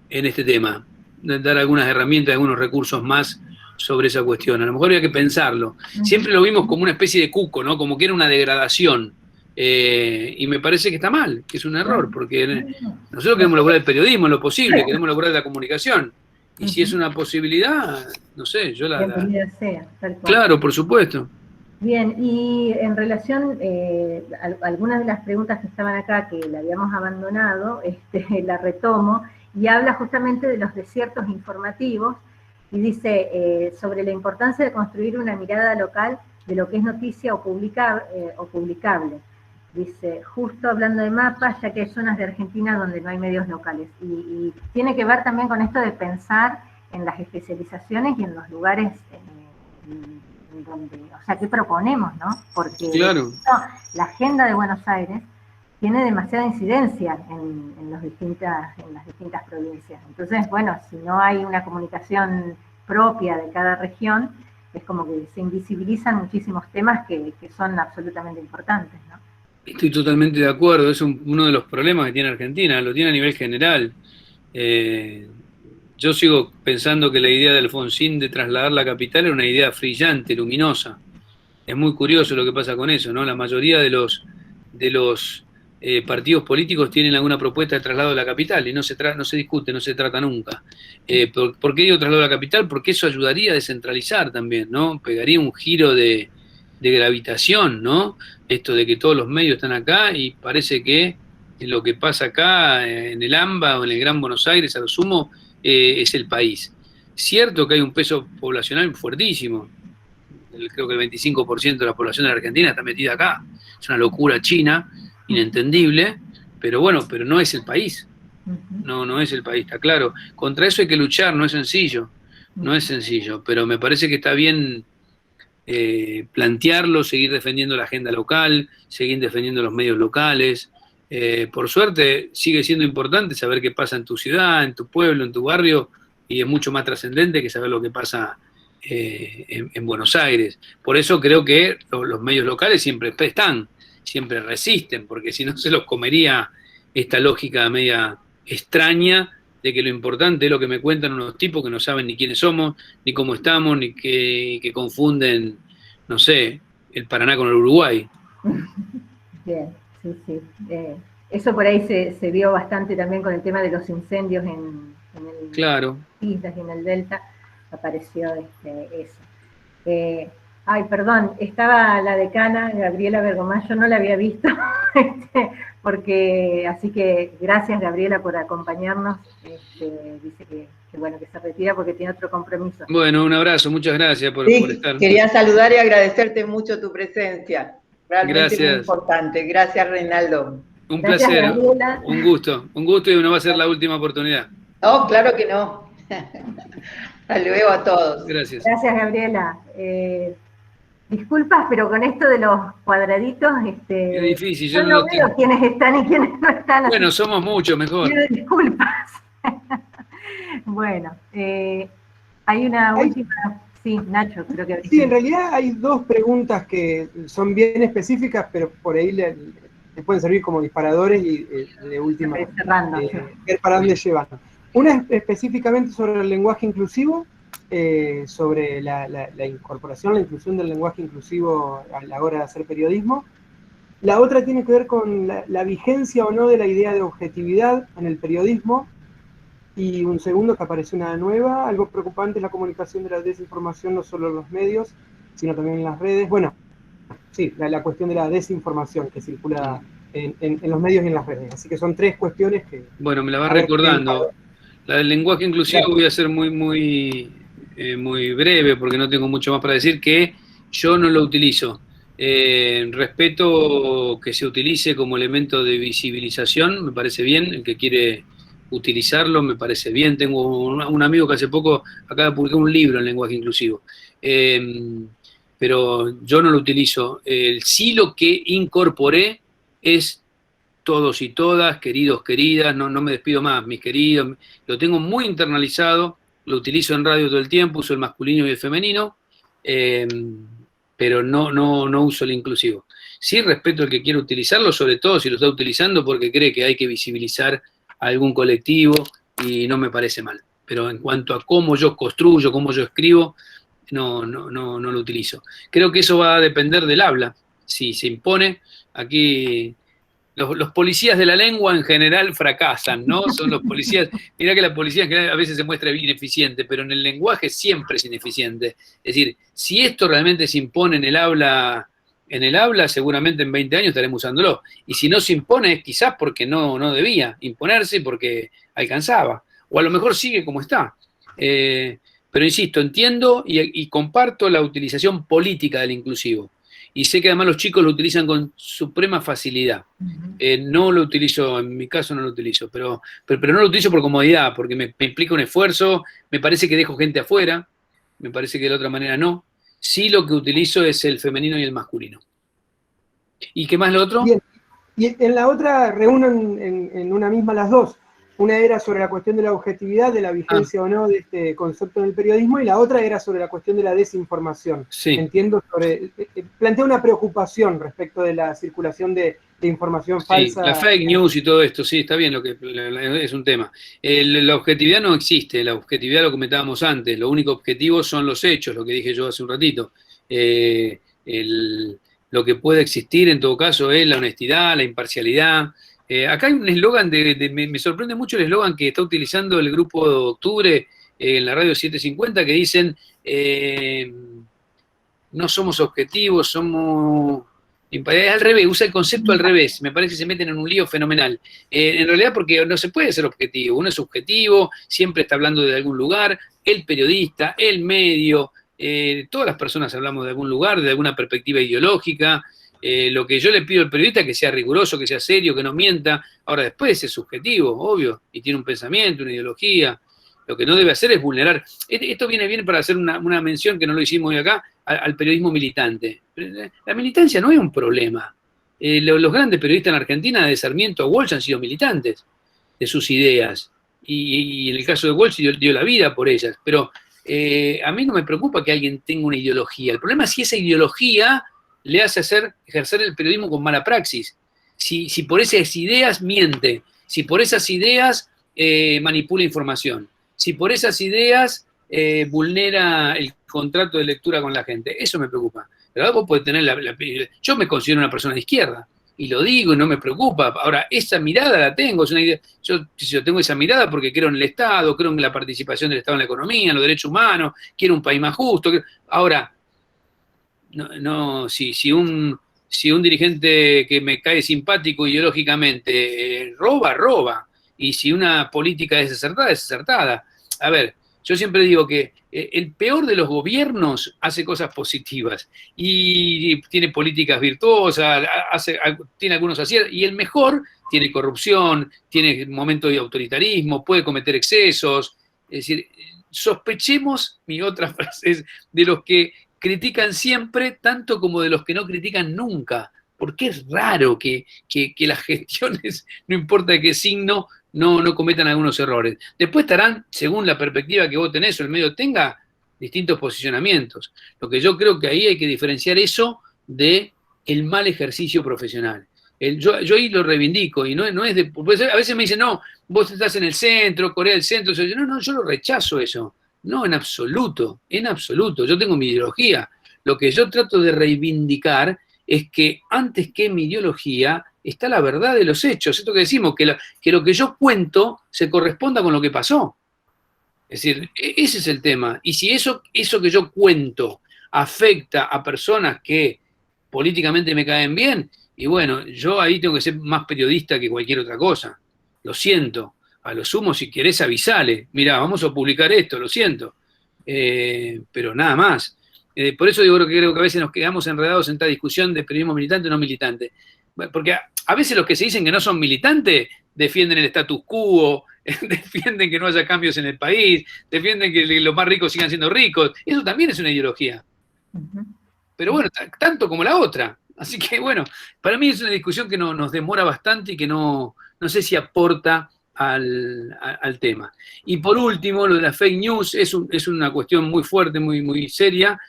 este tema, dar algunas herramientas, algunos recursos más sobre esa cuestión. A lo mejor había que pensarlo. Siempre lo vimos como una especie de cuco, ¿no? Como que era una degradación. Y me parece que está mal, que es un error, porque nosotros queremos lograr el periodismo en lo posible, queremos lograr la comunicación. Y si es una posibilidad, no sé, yo bienvenida sea, tal cual. Claro, por supuesto. Bien, y en relación a algunas de las preguntas que estaban acá, que la habíamos abandonado, la retomo, y habla justamente de los desiertos informativos, y dice sobre la importancia de construir una mirada local de lo que es noticia o publicable. Dice, justo hablando de mapas, ya que hay zonas de Argentina donde no hay medios locales. Y tiene que ver también con esto de pensar en las especializaciones y en los lugares donde, o sea, ¿qué proponemos, no? Porque claro, la agenda de Buenos Aires tiene demasiada incidencia en las distintas provincias. Entonces, bueno, si no hay una comunicación propia de cada región, es como que se invisibilizan muchísimos temas que son absolutamente importantes, ¿no? Estoy totalmente de acuerdo, es uno de los problemas que tiene Argentina, lo tiene a nivel general. Yo sigo pensando que la idea de Alfonsín de trasladar la capital era una idea brillante, luminosa. Es muy curioso lo que pasa con eso, ¿no? La mayoría de los partidos políticos tienen alguna propuesta de traslado a la capital y no se discute, no se trata nunca. ¿Por qué digo traslado a la capital? Porque eso ayudaría a descentralizar también, ¿no? Pegaría un giro de gravitación, ¿no? Esto de que todos los medios están acá y parece que lo que pasa acá en el AMBA o en el Gran Buenos Aires, a lo sumo, es el país. Cierto que hay un peso poblacional fuertísimo. Creo que el 25% de la población de la Argentina está metida acá. Es una locura china, inentendible, pero bueno, pero no es el país. No es el país, está claro. Contra eso hay que luchar, no es sencillo. No es sencillo, pero me parece que está bien plantearlo, seguir defendiendo la agenda local, seguir defendiendo los medios locales. Por suerte sigue siendo importante saber qué pasa en tu ciudad, en tu pueblo, en tu barrio, y es mucho más trascendente que saber lo que pasa en Buenos Aires. Por eso creo que los medios locales siempre están, siempre resisten, porque si no se los comería esta lógica media extraña de que lo importante es lo que me cuentan unos tipos que no saben ni quiénes somos, ni cómo estamos, ni que confunden, no sé, el Paraná con el Uruguay. Bien, sí. Eso por ahí se vio bastante también con el tema de los incendios en el Claro. Islas y en el Delta, apareció eso. Ay, perdón, estaba la decana, Gabriela Bergomán, yo no la había visto, porque, así que gracias Gabriela por acompañarnos, dice que bueno, que se retira porque tiene otro compromiso. Bueno, un abrazo, muchas gracias por estar. Quería saludar y agradecerte mucho tu presencia, realmente gracias. Muy importante. Gracias, Reinaldo. Un Gracias, placer, Gabriela. un gusto y no va a ser la última oportunidad. No, claro que no. Hasta luego a todos. Gracias. Gracias, Gabriela. Disculpas, pero con esto de los cuadraditos, es difícil, yo no veo quiénes están y quiénes no están. Bueno, somos muchos, mejor. Pido disculpas. Bueno, hay una última. Sí, Nacho, creo que... Sí, en realidad hay dos preguntas que son bien específicas, pero por ahí les pueden servir como disparadores y de última, cerrando, ver para dónde llevan. Una es específicamente sobre el lenguaje inclusivo, sobre la incorporación, la inclusión del lenguaje inclusivo a la hora de hacer periodismo. La otra tiene que ver con la vigencia o no de la idea de objetividad en el periodismo. Y un segundo, que apareció una nueva, algo preocupante, es la comunicación de la desinformación, no solo en los medios, sino también en las redes. Bueno, sí, la cuestión de la desinformación que circula en los medios y en las redes. Así que son tres cuestiones que... Bueno, me la va recordando. La del lenguaje inclusivo voy a ser muy breve, porque no tengo mucho más para decir, que yo no lo utilizo. Respeto que se utilice como elemento de visibilización, me parece bien, el que quiere utilizarlo me parece bien. Tengo un amigo que hace poco acaba de publicar un libro en lenguaje inclusivo, pero yo no lo utilizo. Sí, lo que incorporé es todos y todas, queridos, queridas, no me despido más, mis queridos, lo tengo muy internalizado, lo utilizo en radio todo el tiempo, uso el masculino y el femenino, pero no uso el inclusivo. Sí respeto al que quiere utilizarlo, sobre todo si lo está utilizando porque cree que hay que visibilizar a algún colectivo, y no me parece mal. Pero en cuanto a cómo yo construyo, cómo yo escribo, no lo utilizo. Creo que eso va a depender del habla. Si se impone, aquí los policías de la lengua en general fracasan, ¿no? Son los policías, mirá que la policía en general a veces se muestra ineficiente, pero en el lenguaje siempre es ineficiente. Es decir, si esto realmente se impone en el habla, seguramente en 20 años estaremos usándolo. Y si no se impone, es quizás porque no debía imponerse, porque alcanzaba. O a lo mejor sigue como está. Pero insisto, entiendo y comparto la utilización política del inclusivo. Y sé que además los chicos lo utilizan con suprema facilidad. No lo utilizo, en mi caso no lo utilizo, pero no lo utilizo por comodidad, porque me implica un esfuerzo, me parece que dejo gente afuera, me parece que de la otra manera no. Sí, lo que utilizo es el femenino y el masculino. ¿Y qué más lo otro? Bien. Y en la otra reúnen en una misma las dos. Una era sobre la cuestión de la objetividad, de la vigencia o no de este concepto en el periodismo, y la otra era sobre la cuestión de la desinformación. Sí. Entiendo plantea una preocupación respecto de la circulación de información falsa. La fake news y todo esto, sí, está bien, es un tema. La objetividad no existe, la objetividad lo comentábamos antes, lo único objetivo son los hechos, lo que dije yo hace un ratito. Lo que puede existir en todo caso es la honestidad, la imparcialidad. Acá hay un eslogan, me sorprende mucho el eslogan que está utilizando el Grupo de Octubre en la radio 750, que dicen, no somos objetivos, somos... Es al revés, usa el concepto al revés, me parece que se meten en un lío fenomenal. En realidad porque no se puede ser objetivo, uno es subjetivo, siempre está hablando de algún lugar, el periodista, el medio, todas las personas hablamos de algún lugar, de alguna perspectiva ideológica. Lo que yo le pido al periodista es que sea riguroso, que sea serio, que no mienta. Ahora, después es subjetivo, obvio, y tiene un pensamiento, una ideología. Lo que no debe hacer es vulnerar. Esto viene bien para hacer una mención que no lo hicimos hoy acá, al periodismo militante. La militancia no es un problema. Los grandes periodistas en Argentina, de Sarmiento a Walsh, han sido militantes de sus ideas. Y en el caso de Walsh dio la vida por ellas. Pero a mí no me preocupa que alguien tenga una ideología. El problema es si esa ideología le hace ejercer el periodismo con mala praxis. Si por esas ideas miente, si por esas ideas manipula información, si por esas ideas vulnera el contrato de lectura con la gente, eso me preocupa. Pero vos podés tener yo me considero una persona de izquierda, y lo digo y no me preocupa. Ahora, esa mirada la tengo, es una idea. Yo tengo esa mirada porque creo en el Estado, creo en la participación del Estado en la economía, en los derechos humanos, quiero un país más justo. Ahora, si un dirigente que me cae simpático ideológicamente roba. Y si una política es desacertada, es desacertada. A ver, yo siempre digo que el peor de los gobiernos hace cosas positivas y tiene políticas virtuosas, tiene algunos aciertos, y el mejor tiene corrupción, tiene momentos de autoritarismo, puede cometer excesos. Es decir, sospechemos, mi otra frase es, de los que critican siempre tanto como de los que no critican nunca, porque es raro que las gestiones, no importa de qué signo, no cometan algunos errores. Después estarán, según la perspectiva que vos tenés o el medio tenga, distintos posicionamientos. Lo que yo creo que ahí hay que diferenciar eso de el mal ejercicio profesional. Yo ahí lo reivindico, y no es de... Pues a veces me dicen, no, vos estás en el centro, Corea del Centro, no, yo lo rechazo eso. No, en absoluto, yo tengo mi ideología. Lo que yo trato de reivindicar es que antes que mi ideología está la verdad de los hechos. Esto que decimos, que lo que yo cuento se corresponda con lo que pasó. Es decir, ese es el tema. Y si eso que yo cuento afecta a personas que políticamente me caen bien, y bueno, yo ahí tengo que ser más periodista que cualquier otra cosa. Lo siento. A lo sumo, si querés, avisale. Mirá, vamos a publicar esto, lo siento. Pero nada más. Por eso creo que a veces nos quedamos enredados en esta discusión de periodismo militante o no militante. Porque a veces los que se dicen que no son militantes defienden el status quo, defienden que no haya cambios en el país, defienden que los más ricos sigan siendo ricos. Eso también es una ideología. Pero bueno, tanto como la otra. Así que bueno, para mí es una discusión que nos demora bastante y que no sé si aporta al tema. Y por último, lo de la fake news es una cuestión muy fuerte, muy, muy seria.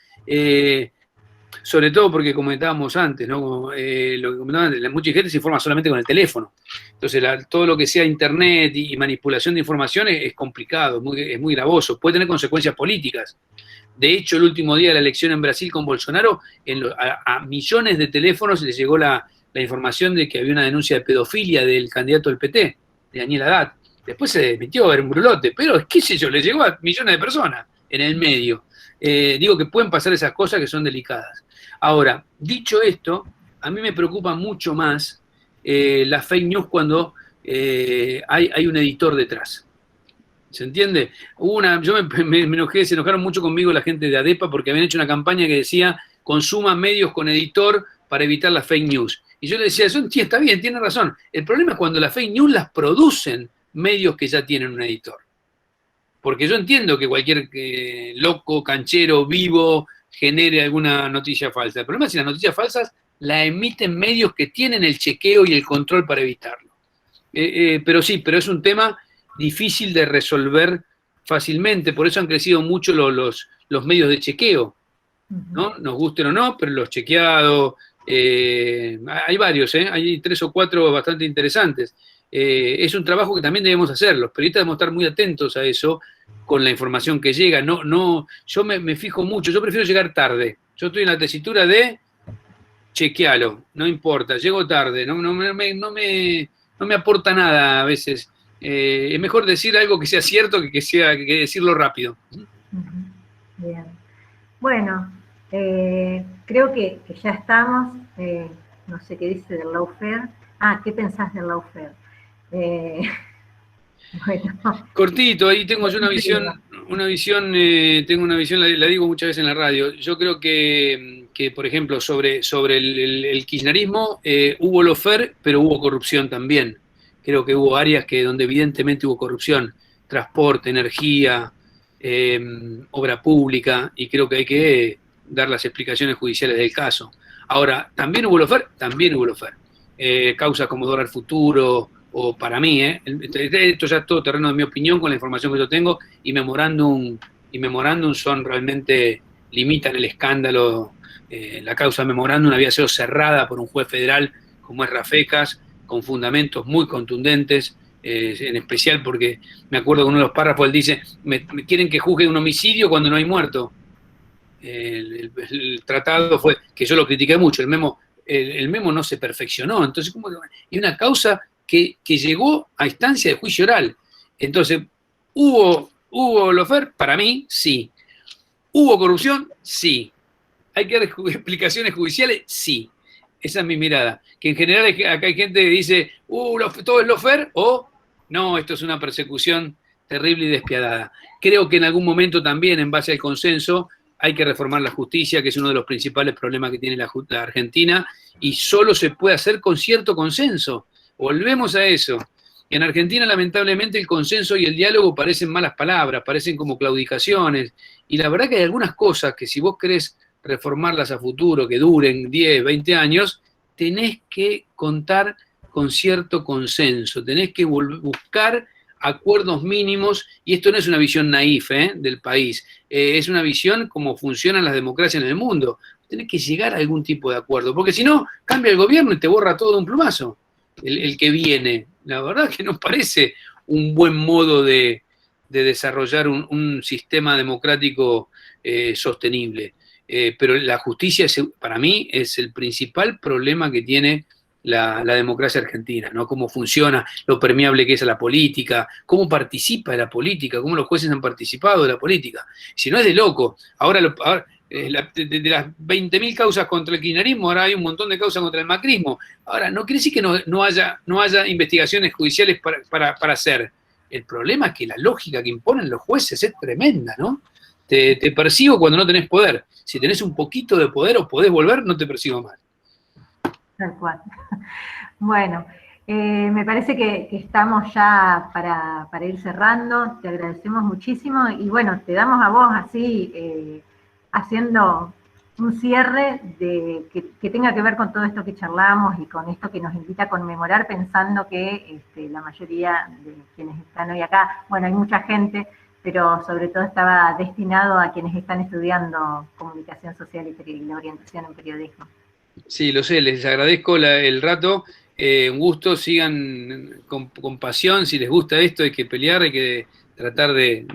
Sobre todo porque comentábamos antes, ¿no? Como, lo que comentábamos antes, mucha gente se informa solamente con el teléfono. Entonces, todo lo que sea internet y manipulación de información es complicado, es muy gravoso, puede tener consecuencias políticas. De hecho, el último día de la elección en Brasil con Bolsonaro, a millones de teléfonos les llegó la información de que había una denuncia de pedofilia del candidato del PT, de Daniel Haddad. Después se desmitió, era un brulote, pero qué sé yo, le llegó a millones de personas en el medio. Digo que pueden pasar esas cosas que son delicadas. Ahora, dicho esto, a mí me preocupa mucho más las fake news cuando hay un editor detrás. ¿Se entiende? Yo me enojé, se enojaron mucho conmigo la gente de ADEPA porque habían hecho una campaña que decía consuma medios con editor para evitar las fake news. Y yo le decía, eso está bien, tiene razón. El problema es cuando las fake news las producen medios que ya tienen un editor. Porque yo entiendo que cualquier loco, canchero, vivo, genere alguna noticia falsa. El problema es si las noticias falsas las emiten medios que tienen el chequeo y el control para evitarlo. Pero es un tema difícil de resolver fácilmente, por eso han crecido mucho los medios de chequeo, ¿no? Nos gusten o no, pero los chequeados, hay varios, hay 3 o 4 bastante interesantes. Es un trabajo que también debemos hacer, los periodistas debemos estar muy atentos a eso, con la información que llega. Yo me fijo mucho, yo prefiero llegar tarde. Yo estoy en la tesitura de chequealo, no importa, llego tarde, no me aporta nada a veces. Es mejor decir algo que sea cierto que decirlo rápido. Bien. Bueno, creo que ya estamos. No sé qué dice del lawfare. ¿Qué pensás del lawfare? Bueno. Cortito, ahí tengo yo tengo una visión, la digo muchas veces en la radio. Yo creo que por ejemplo, sobre el kirchnerismo hubo lawfare, pero hubo corrupción también. Creo que hubo áreas donde evidentemente hubo corrupción, transporte, energía, obra pública, y creo que hay que dar las explicaciones judiciales del caso. Ahora, ¿también hubo lawfare? También hubo lawfare. Causas como Dólar Futuro, o para mí, esto ya es todo terreno de mi opinión con la información que yo tengo, y memorándum son realmente, limitan el escándalo. La causa memorándum había sido cerrada por un juez federal como es Rafecas, con fundamentos muy contundentes, en especial porque me acuerdo que uno de los párrafos él dice, me quieren que juzgue un homicidio cuando no hay muerto. El tratado fue, que yo lo critiqué mucho, el memo no se perfeccionó, entonces y una causa que llegó a instancia de juicio oral. Entonces, ¿hubo lawfare? Para mí, sí. ¿Hubo corrupción? Sí. ¿Hay que dar explicaciones judiciales? Sí. Esa es mi mirada. Que en general acá hay gente que dice, todo es lawfare, o no, esto es una persecución terrible y despiadada. Creo que en algún momento también, en base al consenso, hay que reformar la justicia, que es uno de los principales problemas que tiene la Argentina, y solo se puede hacer con cierto consenso. Volvemos a eso. En Argentina, lamentablemente, el consenso y el diálogo parecen malas palabras, parecen como claudicaciones, y la verdad que hay algunas cosas que si vos querés reformarlas a futuro, que duren 10, 20 años, tenés que contar con cierto consenso, tenés que buscar acuerdos mínimos, y esto no es una visión naif del país, es una visión como funcionan las democracias en el mundo. Tenés que llegar a algún tipo de acuerdo, porque si no, cambia el gobierno y te borra todo de un plumazo, el que viene. La verdad que no parece un buen modo de desarrollar un sistema democrático sostenible. Pero la justicia, para mí, es el principal problema que tiene la democracia argentina, ¿no? Cómo funciona, lo permeable que es a la política, cómo participa de la política, cómo los jueces han participado de la política. Si no, es de loco. Ahora de las 20.000 causas contra el kirchnerismo, ahora hay un montón de causas contra el macrismo. Ahora, no quiere decir que no haya investigaciones judiciales para hacer. El problema es que la lógica que imponen los jueces es tremenda, ¿no? Te persigo cuando no tenés poder. Si tenés un poquito de poder o podés volver, no te persigo más. Tal cual. Bueno, me parece que estamos ya para ir cerrando. Te agradecemos muchísimo y bueno, te damos a vos así, haciendo un cierre que tenga que ver con todo esto que charlamos y con esto que nos invita a conmemorar, pensando que la mayoría de quienes están hoy acá, bueno, hay mucha gente pero sobre todo estaba destinado a quienes están estudiando comunicación social y la orientación en periodismo. Sí, lo sé, les agradezco el rato, un gusto, sigan con pasión, si les gusta esto hay que pelear, hay que tratar de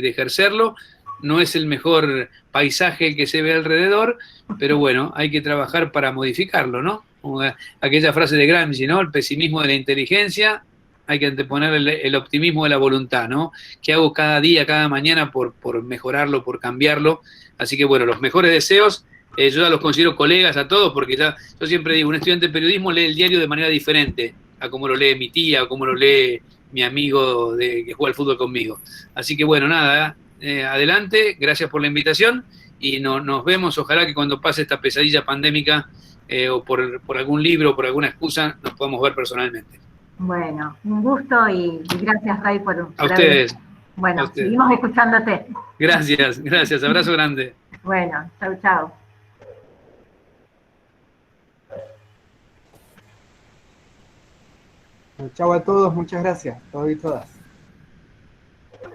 ejercerlo. No es el mejor paisaje que se ve alrededor, pero bueno, hay que trabajar para modificarlo, ¿no? Como aquella frase de Gramsci, ¿no? El pesimismo de la inteligencia, hay que anteponer el optimismo de la voluntad, ¿no? ¿Qué hago cada día, cada mañana por mejorarlo, por cambiarlo? Así que bueno, los mejores deseos. Yo ya los considero colegas a todos, porque ya, yo siempre digo, un estudiante de periodismo lee el diario de manera diferente a como lo lee mi tía o como lo lee mi amigo que juega al fútbol conmigo. Así que bueno, nada, adelante, gracias por la invitación y nos vemos, ojalá que cuando pase esta pesadilla pandémica o por algún libro o por alguna excusa nos podamos ver personalmente. Bueno, un gusto y gracias, Ray, por A ustedes. Bueno, A ustedes. seguimos escuchándote. Gracias, abrazo grande. Bueno, chau, chau. Chau a todos, muchas gracias, todos y todas.